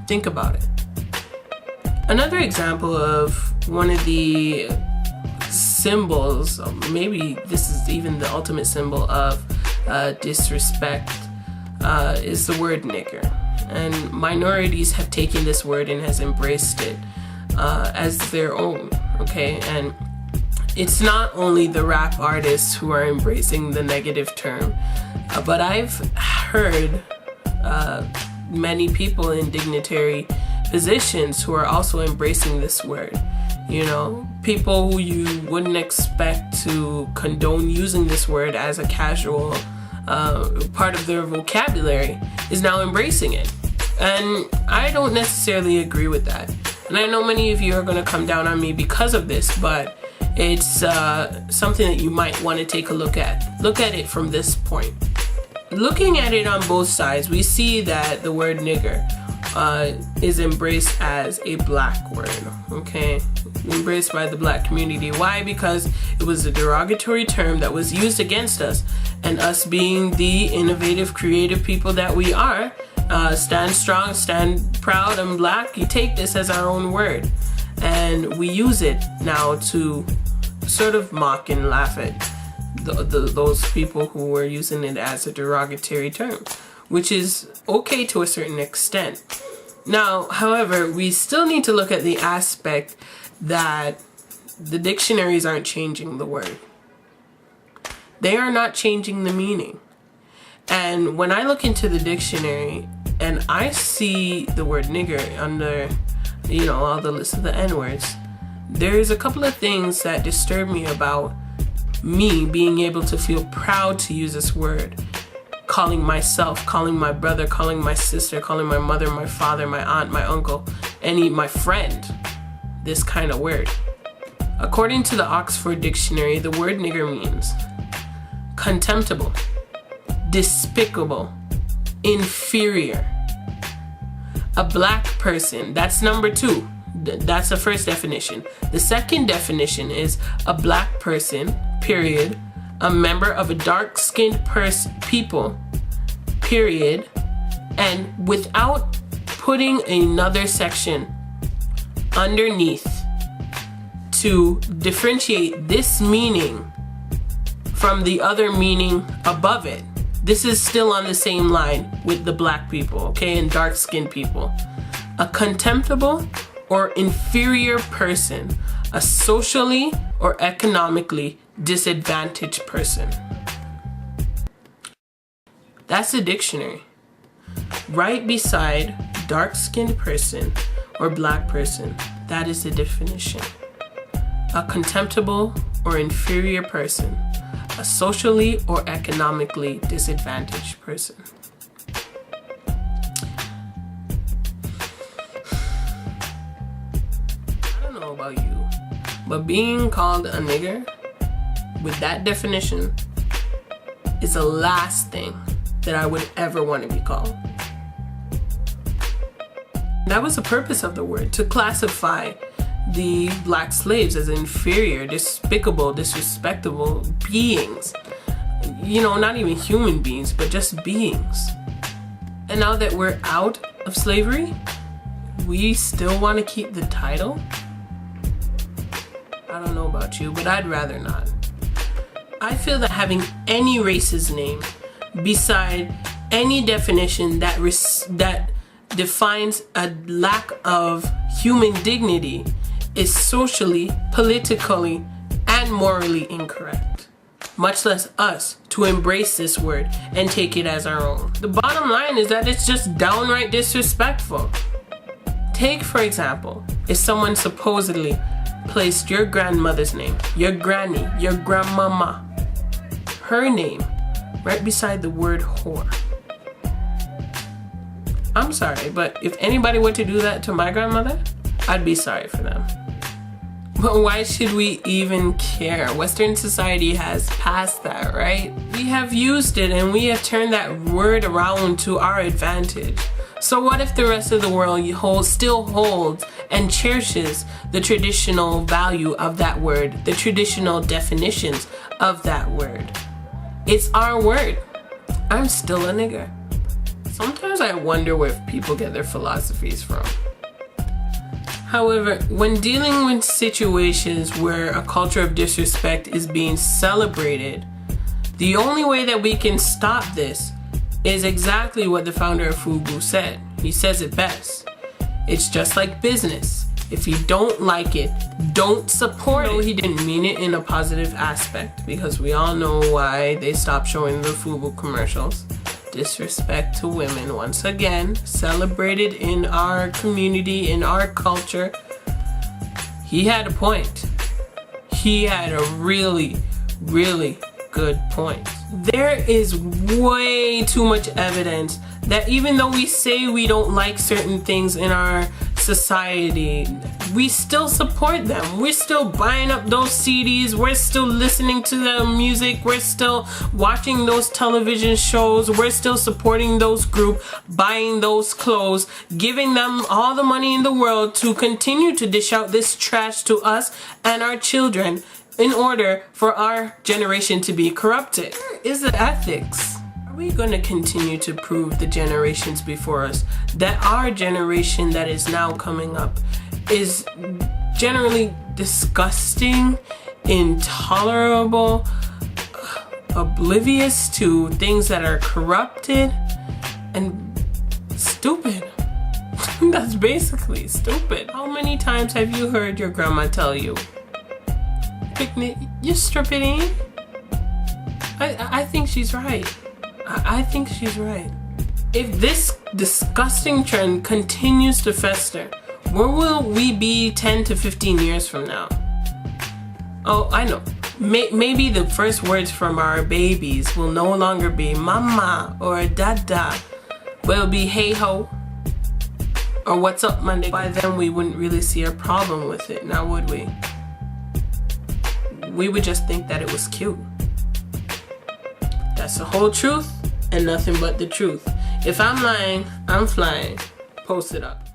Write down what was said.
Think about it. Another example of one of the symbols, maybe this is even the ultimate symbol of disrespect, is the word nigger. And minorities have taken this word and has embraced it as their own, okay? And it's not only the rap artists who are embracing the negative term, but I've heard many people in dignitary positions who are also embracing this word. You know, people who you wouldn't expect to condone using this word as a casual part of their vocabulary is now embracing it. And I don't necessarily agree with that. And I know many of you are going to come down on me because of this, but it's something that you might want to take a look at. Look at it from this point. Looking at it on both sides, we see that the word nigger is embraced as a black word, okay? Embraced by the black community. Why? Because it was a derogatory term that was used against us, and us being the innovative, creative people that we are, stand strong, stand proud and black, you take this as our own word, and we use it now to sort of mock and laugh at those people who were using it as a derogatory term, which is okay to a certain extent. Now, however, we still need to look at the aspect that the dictionaries aren't changing the word. They are not changing the meaning. And when I look into the dictionary and I see the word nigger under, you know, all the list of the N-words, there's a couple of things that disturb me about me being able to feel proud to use this word. Calling myself, calling my brother, calling my sister, calling my mother, my father, my aunt, my uncle, my friend, this kind of word. According to the Oxford Dictionary, the word nigger means contemptible, despicable, inferior. A black person, that's number 2. That's the first definition. The second definition is a black person, period, a member of a dark-skinned people, period, and without putting another section underneath to differentiate this meaning from the other meaning above it. This is still on the same line with the black people, okay, and dark-skinned people. A contemptible or inferior person, a socially or economically disadvantaged person. That's the dictionary. Right beside dark-skinned person or black person, that is the definition. A contemptible or inferior person, a socially or economically disadvantaged person. I don't know about you, but being called a nigger with that definition is the last thing that I would ever want to be called. That was the purpose of the word, to classify the black slaves as inferior, despicable, disrespectable beings. You know, not even human beings, but just beings. And now that we're out of slavery, we still want to keep the title? I don't know about you, but I'd rather not. I feel that having any race's name beside any definition that defines a lack of human dignity is socially, politically, and morally incorrect. Much less us to embrace this word and take it as our own. The bottom line is that it's just downright disrespectful. Take, for example, if someone supposedly placed your grandmother's name, your granny, your grandmama, her name, right beside the word whore. I'm sorry, but if anybody were to do that to my grandmother, I'd be sorry for them. But why should we even care? Western society has passed that, right? We have used it and we have turned that word around to our advantage. So what if the rest of the world still holds and cherishes the traditional value of that word, the traditional definitions of that word? It's our word. I'm still a nigger. Sometimes Sometimes I wonder where people get their philosophies from. However, when dealing with situations where a culture of disrespect is being celebrated, the only way that we can stop this is exactly what the founder of FUBU said. He says it best. It's just like business. If you don't like it, don't support it. He didn't mean it in a positive aspect, because we all know why they stopped showing the FUBU commercials. Disrespect to women, once again, celebrated in our community, in our culture. He had a point. He had a really, really good point. There is way too much evidence that even though we say we don't like certain things in our society, we still support them. We're still buying up those CDs. We're still listening to their music. We're still watching those television shows. We're still supporting those groups, buying those clothes, giving them all the money in the world to continue to dish out this trash to us and our children in order for our generation to be corrupted. Where is the ethics? Are we going to continue to prove the generations before us that our generation that is now coming up is generally disgusting, intolerable, oblivious to things that are corrupted, and stupid? That's basically stupid. How many times have you heard your grandma tell you, "Picnic, you stupid"? I think she's right. I think she's right. If this disgusting trend continues to fester, where will we be 10 to 15 years from now? Oh, I know. Maybe the first words from our babies will no longer be mama or dada, but it'll be hey ho or what's up Monday. By then we wouldn't really see a problem with it, now would we? We would just think that it was cute. That's the whole truth and nothing but the truth. If I'm lying, I'm flying. Post it up.